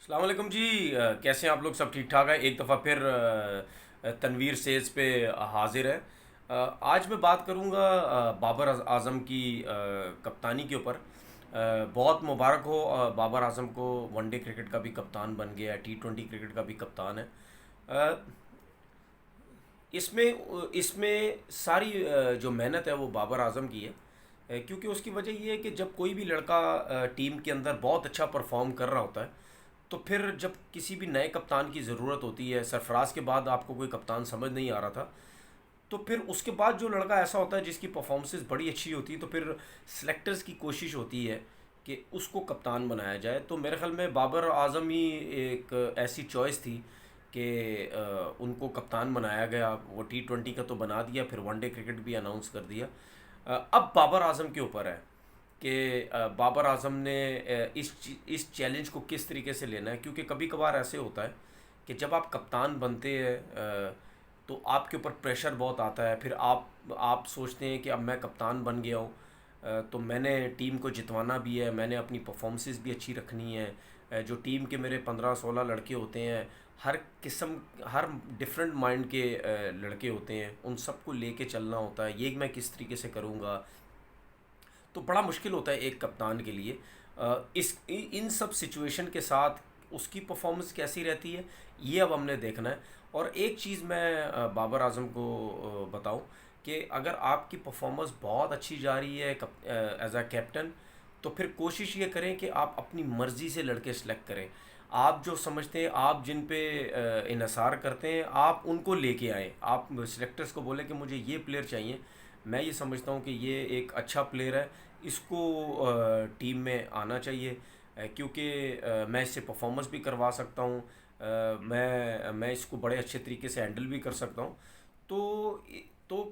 अस्सलाम वालेकुम जी। कैसे हैं आप लोग? सब ठीक ठाक है? एक दफ़ा फिर तनवीर सेज पे हाजिर है। आज मैं बात करूंगा बाबर आज़म की कप्तानी के ऊपर। बहुत मुबारक हो बाबर आज़म को। वनडे क्रिकेट का भी कप्तान बन गया है, T20 क्रिकेट का भी कप्तान है। अ, इसमें इसमें सारी जो मेहनत है वो बाबर आज़म की है। क्योंकि उसकी वजह ये है कि जब कोई भी लड़का टीम के अंदर बहुत अच्छा परफॉर्म कर रहा होता है, तो फिर जब किसी भी नए कप्तान की ज़रूरत होती है, सरफराज के बाद आपको कोई कप्तान समझ नहीं आ रहा था, तो फिर उसके बाद जो लड़का ऐसा होता है जिसकी परफॉर्मेंस बड़ी अच्छी होती है, तो फिर सिलेक्टर्स की कोशिश होती है कि उसको कप्तान बनाया जाए। तो मेरे ख्याल में बाबर आज़म ही एक ऐसी चॉइस थी कि उनको कप्तान बनाया गया। वो T20 का तो बना दिया, फिर वनडे क्रिकेट भी अनाउंस कर दिया। अब बाबर आज़म के ऊपर है कि बाबर आज़म ने इस चैलेंज को किस तरीके से लेना है। क्योंकि कभी कभार ऐसे होता है कि जब आप कप्तान बनते हैं तो आपके ऊपर प्रेशर बहुत आता है। फिर आप सोचते हैं कि अब मैं कप्तान बन गया हूँ, तो मैंने टीम को जितवाना भी है, मैंने अपनी परफॉर्मेंस भी अच्छी रखनी है। जो टीम के मेरे 15-16 लड़के होते हैं, हर किस्म हर डिफरेंट माइंड के लड़के होते हैं, उन सबको लेके चलना होता है। ये मैं किस तरीके से करूँगा, तो बड़ा मुश्किल होता है एक कप्तान के लिए। इन सब सिचुएशन के साथ उसकी परफॉर्मेंस कैसी रहती है, ये अब हमने देखना है। और एक चीज़ मैं बाबर आजम को बताऊं कि अगर आपकी परफॉर्मेंस बहुत अच्छी जा रही है एज अ कैप्टन, तो फिर कोशिश ये करें कि आप अपनी मर्ज़ी से लड़के सेलेक्ट करें। आप जो समझते हैं, आप जिन पे इन्हसार करते हैं, आप उनको लेके आएँ। आप सिलेक्टर्स को बोलें कि मुझे ये प्लेयर चाहिए, मैं ये समझता हूँ कि ये एक अच्छा प्लेयर है, इसको टीम में आना चाहिए। क्योंकि मैं इससे परफॉर्मेंस भी करवा सकता हूँ, मैं इसको बड़े अच्छे तरीके से हैंडल भी कर सकता हूँ। तो तो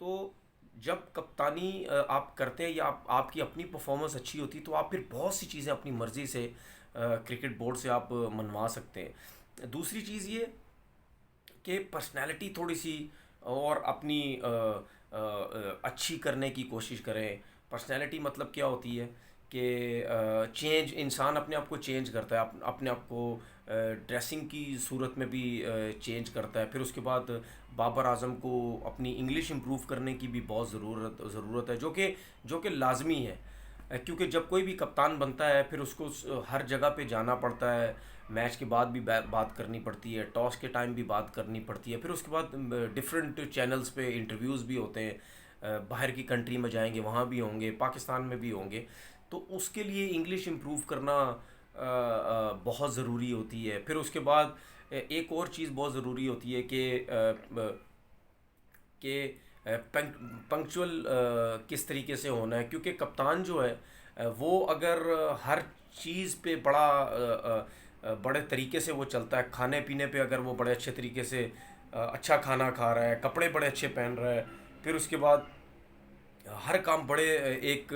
तो जब कप्तानी आप करते हैं या आपकी अपनी परफॉर्मेंस अच्छी होती है, तो आप फिर बहुत सी चीज़ें अपनी मर्ज़ी से क्रिकेट बोर्ड से आप मनवा सकते हैं। दूसरी चीज़ ये कि पर्सनैलिटी थोड़ी सी और अपनी अच्छी करने की कोशिश करें। पर्सनैलिटी मतलब क्या होती है कि चेंज, इंसान अपने आप को चेंज करता है, अपने आप को ड्रेसिंग की सूरत में भी चेंज करता है। फिर उसके बाद बाबर आजम को अपनी इंग्लिश इम्प्रूव करने की भी बहुत ज़रूरत है, जो कि लाजमी है। क्योंकि जब कोई भी कप्तान बनता है, फिर उसको हर जगह पे जाना पड़ता है। मैच के बाद भी बात करनी पड़ती है, टॉस के टाइम भी बात करनी पड़ती है, फिर उसके बाद डिफरेंट चैनल्स पे इंटरव्यूज़ भी होते हैं। बाहर की कंट्री में जाएंगे, वहाँ भी होंगे, पाकिस्तान में भी होंगे। तो उसके लिए इंग्लिश इम्प्रूव करना बहुत ज़रूरी होती है। फिर उसके बाद एक और चीज़ बहुत ज़रूरी होती है कि पंक्चुअल किस तरीके से होना है। क्योंकि कप्तान जो है वो अगर हर चीज़ पे बड़े तरीके से वो चलता है, खाने पीने पे अगर वो बड़े अच्छे तरीके से अच्छा खाना खा रहा है, कपड़े बड़े अच्छे पहन रहा है, फिर उसके बाद हर काम बड़े एक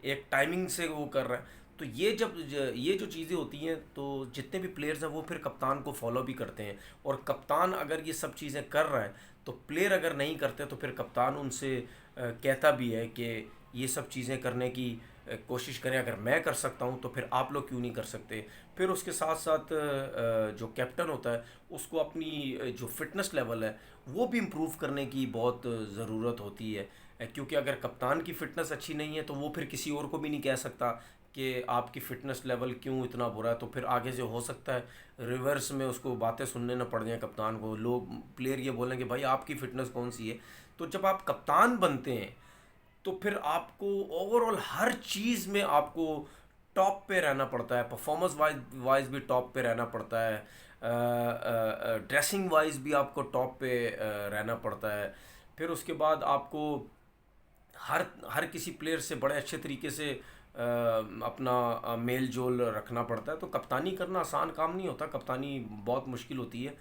एक टाइमिंग से वो कर रहा है, तो ये जो चीज़ें होती हैं, तो जितने भी प्लेयर्स हैं वो फिर कप्तान को फॉलो भी करते हैं। और कप्तान अगर ये सब चीज़ें कर रहा है, तो प्लेयर अगर नहीं करते, तो फिर कप्तान उनसे कहता भी है कि ये सब चीज़ें करने की कोशिश करें। अगर मैं कर सकता हूँ, तो फिर आप लोग क्यों नहीं कर सकते। फिर उसके साथ साथ जो कैप्टन होता है, उसको अपनी जो फिटनेस लेवल है वो भी इम्प्रूव करने की बहुत ज़रूरत होती है। क्योंकि अगर कप्तान की फ़िटनेस अच्छी नहीं है, तो वो फिर किसी और को भी नहीं कह सकता कि आपकी फ़िटनेस लेवल क्यों इतना बुरा है। तो फिर आगे से हो सकता है रिवर्स में उसको बातें सुनने न पड़ जाए कप्तान को। लोग, प्लेयर ये बोलेंगे भाई आपकी फ़िटनेस कौन सी है। तो जब आप कप्तान बनते हैं, तो फिर आपको ओवरऑल हर चीज़ में आपको टॉप पे रहना पड़ता है। परफॉर्मेंस वाइज भी टॉप पे रहना पड़ता है, ड्रेसिंग वाइज भी आपको टॉप पे रहना पड़ता है। फिर उसके बाद आपको हर हर किसी प्लेयर से बड़े अच्छे तरीके से अपना मेल जोल रखना पड़ता है। तो कप्तानी करना आसान काम नहीं होता, कप्तानी बहुत मुश्किल होती है।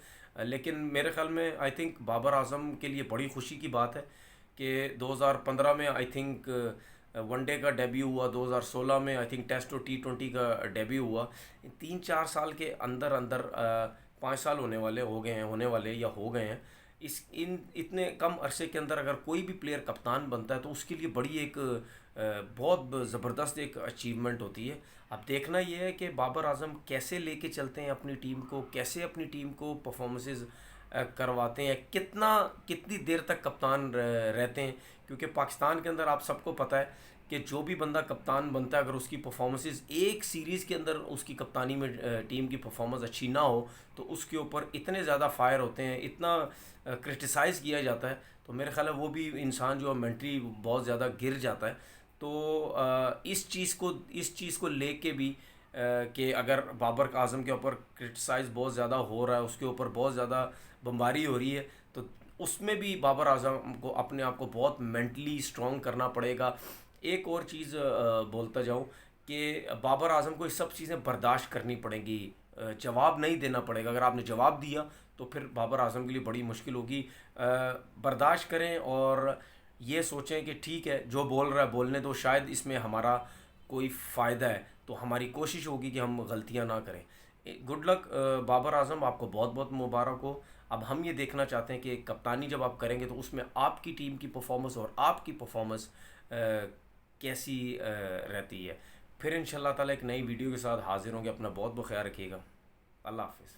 लेकिन मेरे ख्याल में आई थिंक बाबर आजम के लिए बड़ी खुशी की बात है कि 2015 में आई थिंक वनडे का डेब्यू हुआ, 2016 में आई थिंक टेस्ट और T20 का डेब्यू हुआ। 3-4 साल के अंदर अंदर 5 साल होने वाले या हो गए हैं, इस इन इतने कम अरसे के अंदर अगर कोई भी प्लेयर कप्तान बनता है तो उसके लिए बड़ी एक बहुत ज़बरदस्त एक अचीवमेंट होती है। अब देखना ये है कि बाबर आजम कैसे लेके चलते हैं अपनी टीम को, कैसे अपनी टीम को परफॉर्मेंसेस करवाते हैं, कितनी देर तक कप्तान रहते हैं। क्योंकि पाकिस्तान के अंदर आप सबको पता है कि जो भी बंदा कप्तान बनता है, अगर उसकी परफॉर्मेंसेस एक सीरीज़ के अंदर उसकी कप्तानी में टीम की परफॉर्मेंस अच्छी ना हो तो उसके ऊपर इतने ज़्यादा फायर होते हैं, इतना क्रिटिसाइज़ किया जाता है। तो मेरे ख्याल है वो भी इंसान जो है मेंटली बहुत ज़्यादा गिर जाता है। तो इस चीज़ को लेके भी कि अगर बाबर आजम के ऊपर क्रिटिसाइज़ बहुत ज़्यादा हो रहा है, उसके ऊपर बहुत ज़्यादा बमबारी हो रही है, तो उसमें भी बाबर आजम को अपने आप को बहुत मेंटली स्ट्रॉन्ग करना पड़ेगा। एक और चीज़ बोलता जाऊँ कि बाबर आजम को ये सब चीज़ें बर्दाश्त करनी पड़ेंगी, जवाब नहीं देना पड़ेगा। अगर आपने जवाब दिया तो फिर बाबर आजम के लिए बड़ी मुश्किल होगी। बर्दाश्त करें और ये सोचें कि ठीक है, जो बोल रहा है बोलने दो, शायद इसमें हमारा कोई फ़ायदा है, तो हमारी कोशिश होगी कि हम गलतियां ना करें। गुड लक बाबर आजम, आपको बहुत बहुत मुबारक हो। अब हम ये देखना चाहते हैं कि कप्तानी जब आप करेंगे तो उसमें आपकी टीम की परफॉर्मेंस और आपकी परफॉर्मेंस कैसी रहती है। फिर इंशाल्लाह ताला एक नई वीडियो के साथ हाजिर होंगे। अपना बहुत बहुत ख्याल रखिएगा। अल्लाह हाफिज़।